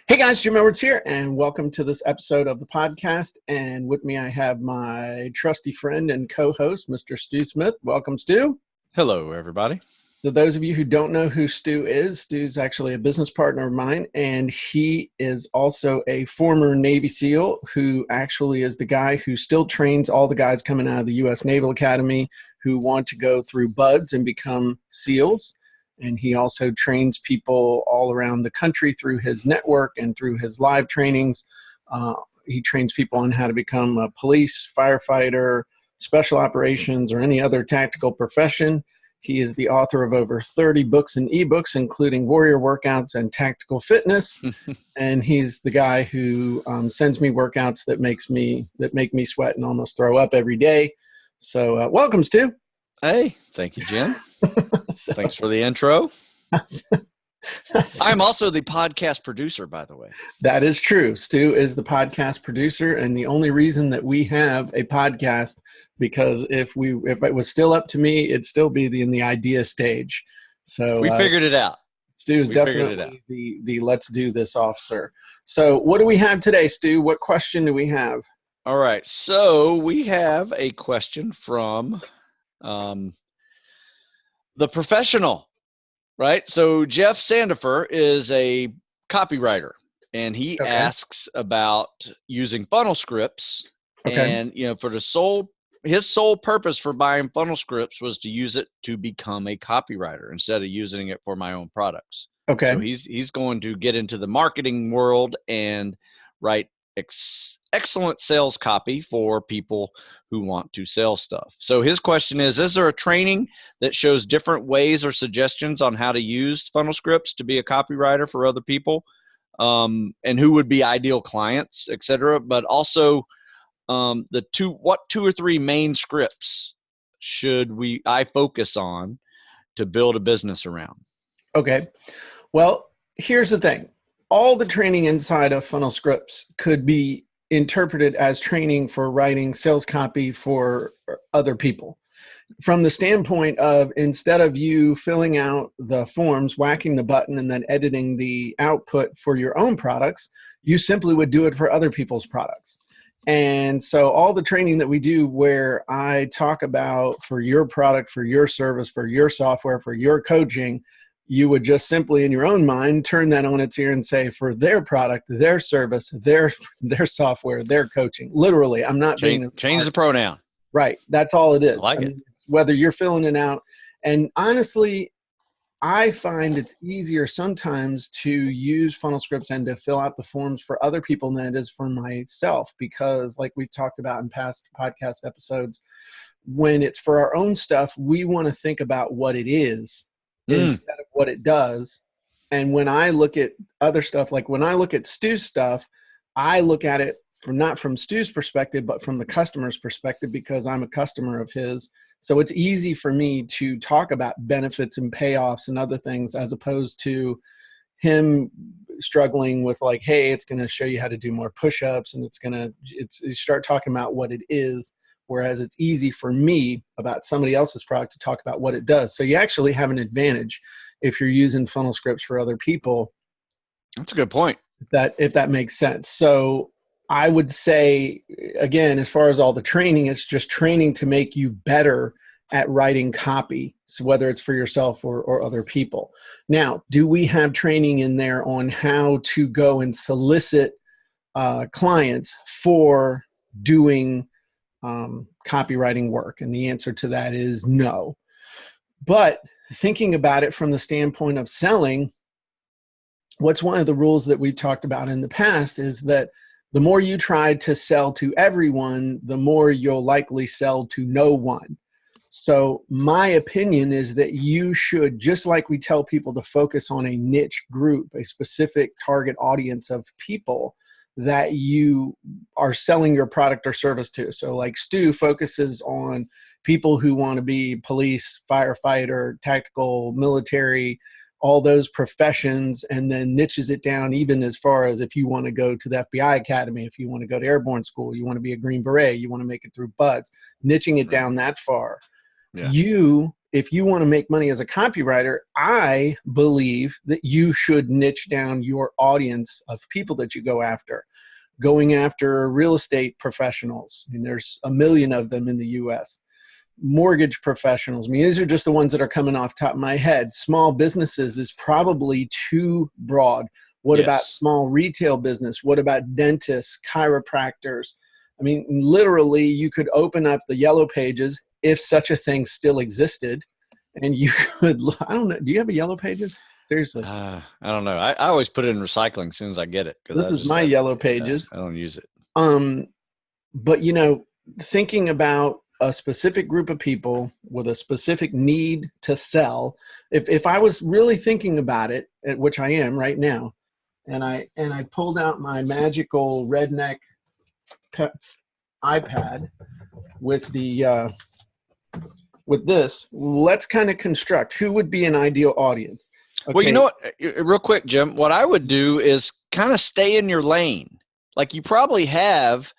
Hey guys, Jim Edwards here, and welcome to this episode of the podcast. And with me, I have my trusty friend and co-host, Mr. Stu Smith. Welcome, Stu. Hello, everybody. So those of you who don't know who Stu is, Stu's actually a business partner of mine, and he is also a former Navy SEAL who actually is the guy who still trains all the guys coming out of the U.S. Naval Academy who want to go through BUDS and become SEALs. And he also trains people all around the country through his network and through his live trainings. He trains people on how to become a police, firefighter, special operations, or any other tactical profession. He is the author of over 30 books and ebooks, including Warrior Workouts and Tactical Fitness. And he's the guy who sends me workouts that make me sweat and almost throw up every day. So welcome, Stu. Hey, thank you, Jim. Thanks for the intro. I'm also the podcast producer, by the way. That is true. Stu is the podcast producer, and the only reason that we have a podcast, because if it was still up to me, it'd still be in the idea stage. So we figured it out. Stu is definitely the let's do this officer. So what do we have today, Stu? What question do we have? All right. So we have a question from the professional, right? So Jeff Sandifer is a copywriter, and he asks about using funnel scripts. And, for his sole purpose for buying funnel scripts was to use it to become a copywriter instead of using it for my own products. Okay. So he's going to get into the marketing world and write excellent sales copy for people who want to sell stuff. So his question is there a training that shows different ways or suggestions on how to use funnel scripts to be a copywriter for other people, and who would be ideal clients, et cetera? But also what 2 or 3 main scripts should I focus on to build a business around? Okay. Well, here's the thing. All the training inside of funnel scripts could be interpreted as training for writing sales copy for other people. From the standpoint of, instead of you filling out the forms, whacking the button, and then editing the output for your own products, you simply would do it for other people's products. And so all the training that we do where I talk about for your product, for your service, for your software, for your coaching, you would just simply in your own mind turn that on its ear and say for their product, their service, their software, their coaching. Literally, I'm not change the pronoun. Right. That's all it is. I like it. It's whether you're filling it out. And honestly, I find it's easier sometimes to use funnel scripts and to fill out the forms for other people than it is for myself, because like we've talked about in past podcast episodes, when it's for our own stuff, we want to think about what it is instead of what it does. And when I look at other stuff, like when I look at Stu's stuff, I look at it not from Stu's perspective, but from the customer's perspective, because I'm a customer of his. So it's easy for me to talk about benefits and payoffs and other things, as opposed to him struggling with like, hey, it's going to show you how to do more push-ups, and you start talking about what it is. Whereas it's easy for me about somebody else's product to talk about what it does. So you actually have an advantage if you're using funnel scripts for other people. That's a good point. If that makes sense. So I would say, again, as far as all the training, it's just training to make you better at writing copy. So whether it's for yourself or other people. Now, do we have training in there on how to go and solicit clients for doing copywriting work? And the answer to that is no. But thinking about it from the standpoint of selling, what's one of the rules that we've talked about in the past is that the more you try to sell to everyone, the more you'll likely sell to no one. So my opinion is that you should, just like we tell people to focus on a niche group, a specific target audience of people that you are selling your product or service to. So like Stu focuses on people who want to be police, firefighter, tactical, military, all those professions, and then niches it down even as far as if you want to go to the FBI Academy, if you want to go to airborne school, you want to be a Green Beret, you want to make it through BUDS, niching it down that far. Yeah. You if you want to make money as a copywriter, I believe that you should niche down your audience of people that you go after. Going after real estate professionals. I mean, there's a million of them in the US. Mortgage professionals. I mean, these are just the ones that are coming off the top of my head. Small businesses is probably too broad. What about small retail business? What about dentists, chiropractors? I mean, literally, you could open up the yellow pages if such a thing still existed, and you could, I don't know, do you have a yellow pages? Seriously. I don't know. I always put it in recycling as soon as I get it. This is my yellow pages. I don't use it. But, you know, thinking about a specific group of people with a specific need to sell, if I was really thinking about it, which I am right now, and I pulled out my magical redneck iPad with the with this, let's kind of construct who would be an ideal audience. Okay. Well, you know what, real quick, Jim, what I would do is kind of stay in your lane. Like you probably have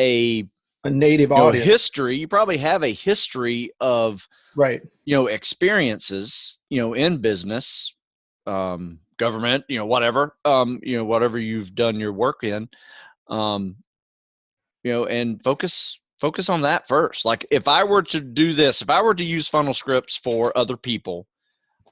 a native audience history. You probably have a history of, right, experiences, in business, government, whatever, whatever you've done your work in, and focus on that first. Like if I were to do this, if I were to use funnel scripts for other people,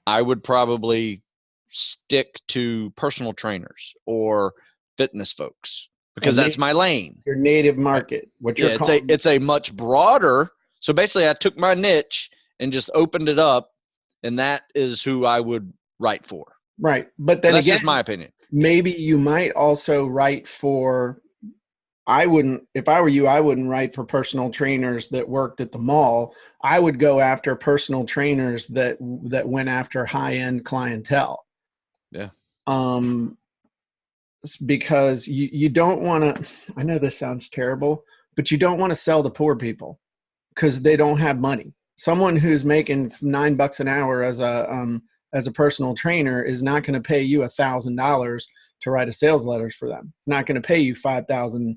I would probably stick to personal trainers or fitness folks because that's my lane. Your native market. What you're calling. It's a much broader. So basically I took my niche and just opened it up, and that is who I would write for. Right. But then that's again, just my opinion. Maybe you might also write for, if I were you, I wouldn't write for personal trainers that worked at the mall. I would go after personal trainers that went after high-end clientele. Yeah. Because you don't want to, I know this sounds terrible, but you don't want to sell to poor people because they don't have money. Someone who's making $9 an hour as a personal trainer is not going to pay you $1,000 to write a sales letters for them. It's not going to pay you $5,000.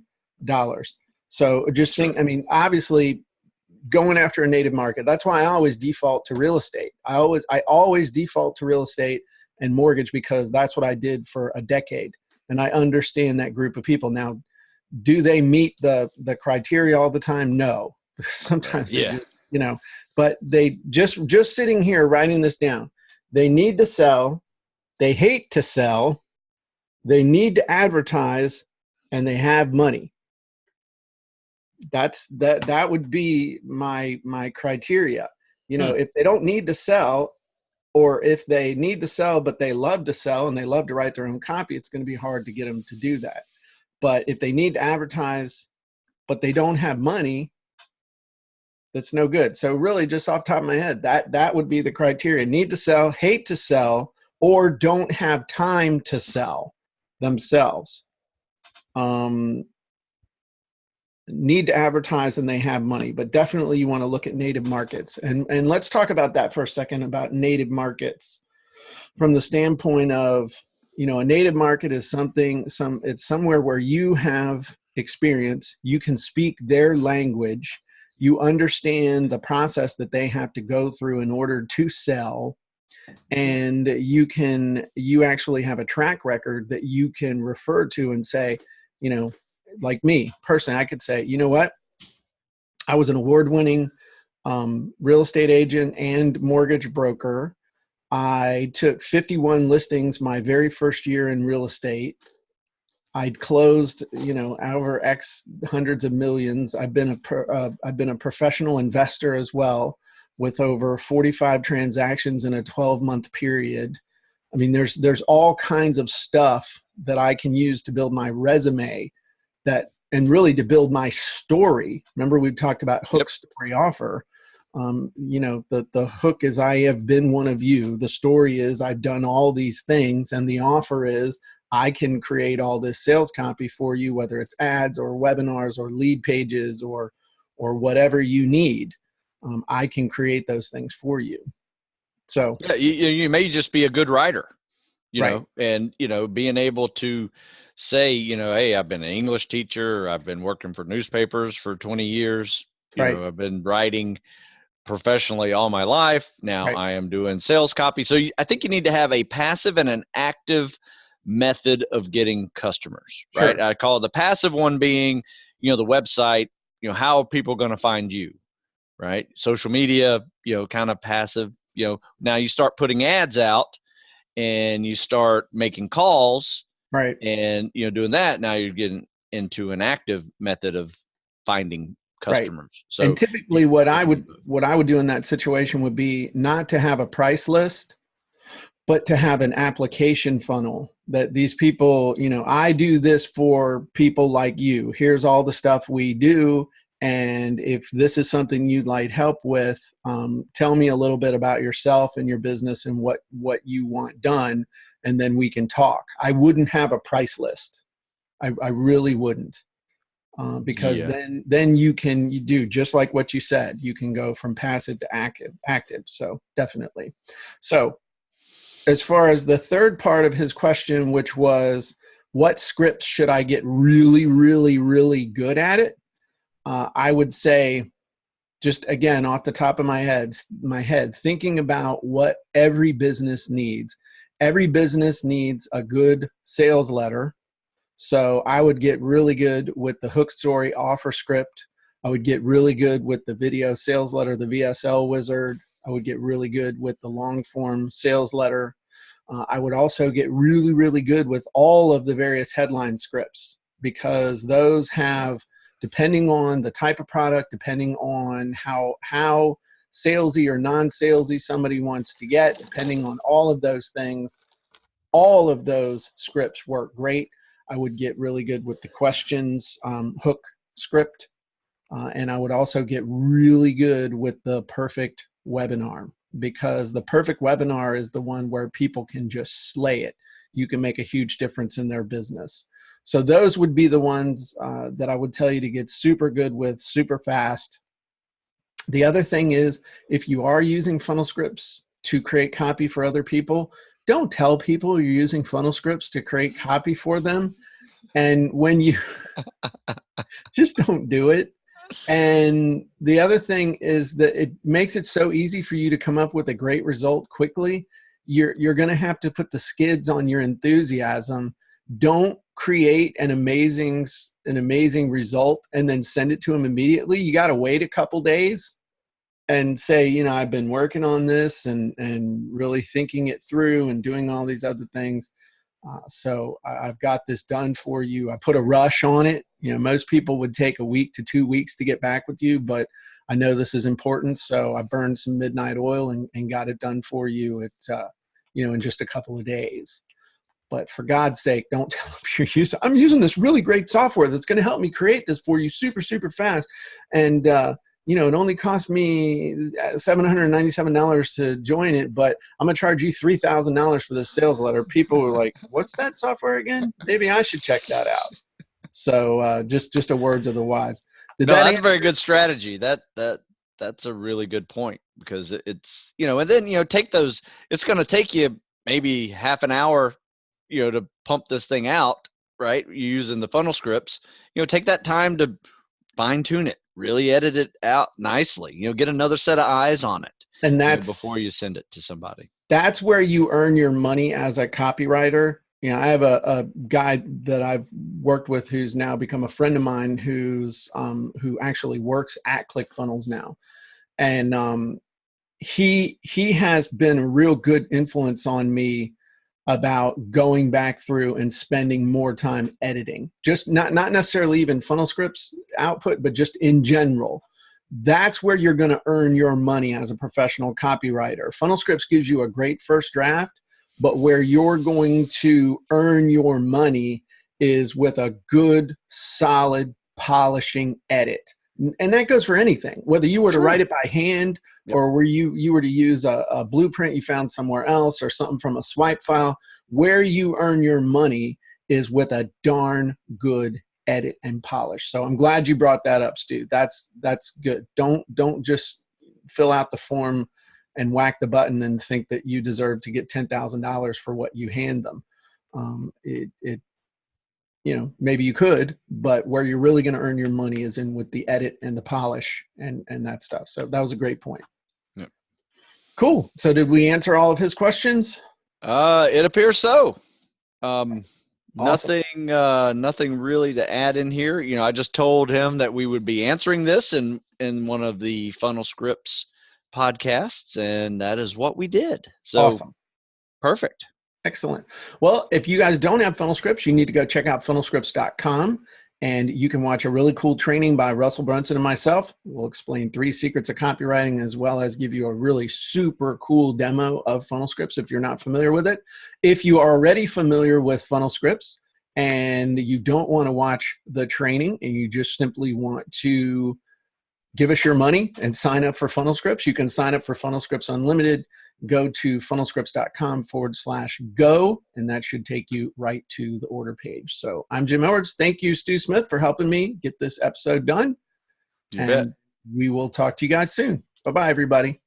So just think, I mean, obviously going after a native market, that's why I always default to real estate. I always default to real estate and mortgage because that's what I did for a decade. And I understand that group of people. Now, do they meet the criteria all the time? No. Sometimes they do, but they just sitting here writing this down. They need to sell. They hate to sell. They need to advertise, and they have money. That would be my criteria. If they don't need to sell, or if they need to sell, but they love to sell and they love to write their own copy, it's going to be hard to get them to do that. But if they need to advertise, but they don't have money, that's no good. So really just off the top of my head, that would be the criteria. Need to sell, hate to sell, or don't have time to sell themselves. Need to advertise and they have money, but definitely you want to look at native markets. And let's talk about that for a second, about native markets from the standpoint of, a native market is it's somewhere where you have experience, you can speak their language, you understand the process that they have to go through in order to sell, and you actually have a track record that you can refer to and say, like me personally, I could say, you know what? I was an award-winning real estate agent and mortgage broker. I took 51 listings my very first year in real estate. I'd closed, over X hundreds of millions. I've been a professional investor as well, with over 45 transactions in a 12-month period. I mean, there's all kinds of stuff that I can use to build my resume, and really to build my story. Remember, we've talked about hook, story, offer. The hook is I have been one of you. The story is I've done all these things, and the offer is I can create all this sales copy for you, whether it's ads or webinars or lead pages or whatever you need. I can create those things for you. So yeah, you may just be a good writer, right. And being able to say, hey, I've been an English teacher. I've been working for newspapers for 20 years. Right. I've been writing professionally all my life. Now Right. I am doing sales copy. So I think you need to have a passive and an active method of getting customers, right? Sure. I call it the passive one being, the website, how are people going to find you, right? Social media, kind of passive, now you start putting ads out and you start making calls Right. and, doing that. Now you're getting into an active method of finding Right. customers. And So typically you have to do both. what I would do in that situation would be not to have a price list, but to have an application funnel that these people, I do this for people like you. Here's all the stuff we do. And if this is something you'd like help with, tell me a little bit about yourself and your business and what you want done. And then we can talk. I wouldn't have a price list. I really wouldn't. Because Yeah. then you do just like what you said. You can go from passive to active. So definitely. So as far as the third part of his question, which was what scripts should I get really, really, really good at it? I would say, just again off the top of my head, thinking about what every business needs. Every business needs a good sales letter. So I would get really good with the hook story offer script. I would get really good with the video sales letter, the VSL wizard. I would get really good with the long form sales letter. I would also get really, really good with all of the various headline scripts, because those have, depending on the type of product, depending on how salesy or non-salesy somebody wants to get, depending on all of those things, all of those scripts work great. I would get really good with the questions hook script. And I would also get really good with the perfect webinar, because the perfect webinar is the one where people can just slay it. You can make a huge difference in their business. So those would be the ones that I would tell you to get super good with super fast. The other thing is, if you are using funnel scripts to create copy for other people, don't tell people you're using funnel scripts to create copy for them. And when you just don't do it. And the other thing is that it makes it so easy for you to come up with a great result quickly. You're going to have to put the skids on your enthusiasm. Don't create an amazing result and then send it to them immediately. You got to wait a couple days and say, I've been working on this and really thinking it through and doing all these other things. So I've got this done for you. I put a rush on it. Most people would take a week to 2 weeks to get back with you, but I know this is important. So I burned some midnight oil and got it done for you in just a couple of days. But for God's sake, don't tell them I'm using this really great software that's going to help me create this for you super, super fast. And, it only cost me $797 to join it, but I'm going to charge you $3,000 for this sales letter. People were like, what's that software again? Maybe I should check that out. So just a word to the wise. Did No, that that's a answer? very good strategy. That's a really good point, because it's, and then, take those, it's going to take you maybe half an hour, to pump this thing out, right? You're using the funnel scripts, take that time to fine tune it, really edit it out nicely, get another set of eyes on it, And before you send it to somebody. that's where you earn your money as a copywriter. I have a guy that I've worked with who's now become a friend of mine who actually works at ClickFunnels now. And he has been a real good influence on me about going back through and spending more time editing, just not necessarily even funnel scripts output, but just in general. That's where you're going to earn your money as a professional copywriter. Funnel scripts gives you a great first draft, but where you're going to earn your money is with a good, solid, polishing edit. And that goes for anything, whether you were to write it by hand, Yep. or where you were to use a blueprint you found somewhere else, or something from a swipe file. Where you earn your money is with a darn good edit and polish. So I'm glad you brought that up, Stu. That's good. Don't just fill out the form and whack the button and think that you deserve to get $10,000 for what you hand them. Maybe you could, but where you're really going to earn your money is in with the edit and the polish and that stuff. So that was a great point. Cool. So did we answer all of his questions? It appears so. Um, Awesome. nothing really to add in here. I just told him that we would be answering this in one of the Funnel Scripts podcasts, and that is what we did. So Awesome. perfect. Excellent. Well, if you guys don't have Funnel Scripts, you need to go check out funnelscripts.com, and you can watch a really cool training by Russell Brunson and myself. We'll explain 3 secrets of copywriting, as well as give you a really super cool demo of Funnel Scripts if you're not familiar with it. If you are already familiar with Funnel Scripts and you don't want to watch the training and you just simply want to give us your money and sign up for Funnel Scripts, you can sign up for Funnel Scripts Unlimited. Go to funnelscripts.com/go, and that should take you right to the order page. So I'm Jim Edwards. Thank you, Stu Smith, for helping me get this episode done. You bet. And we will talk to you guys soon. Bye-bye, everybody.